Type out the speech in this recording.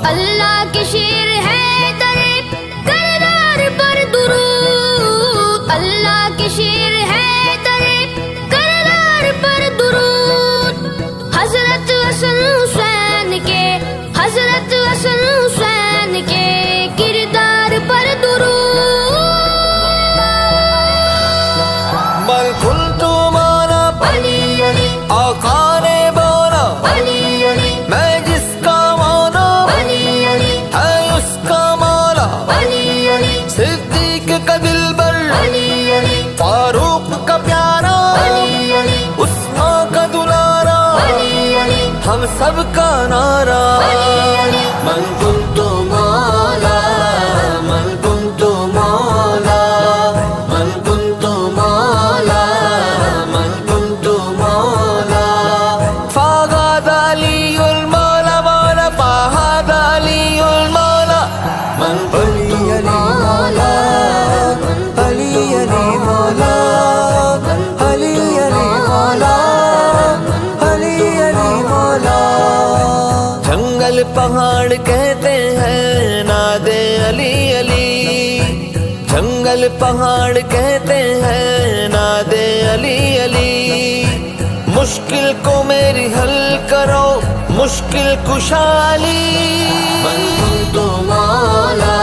اللہ کے شیر ہے ترے کردار پر درود، اللہ کے شیر ہے ترے کردار پر درود، حضرت حسن حسین کے، حضرت حسن حسین کے کردار پر درود۔ بل کنت مانا علی علی آقا نے بولا علی علی میں جس کا مانا علی علی ہے اس کا مولا، علی علی صدیق کا دلبر علی علی فاروق کا پیارا علی علی عثمان کا دلارا علی علی ہم سب کا نعرہ من کنت مولا، من کنت مولا، من کنت مولا، من کنت مولا، فاغاد علی المولا مولا، فاغاد علی المولا، من کنت مولا، علی علی مولا، علی علی مولا، علی علی مولا۔ جنگل پہاڑ کہتے ہیں ناد علی علی، جنگل پہاڑ کہتے ہیں ناد علی علی، مشکل کو میری حل کرو مشکل کشا علی، من کنت مولا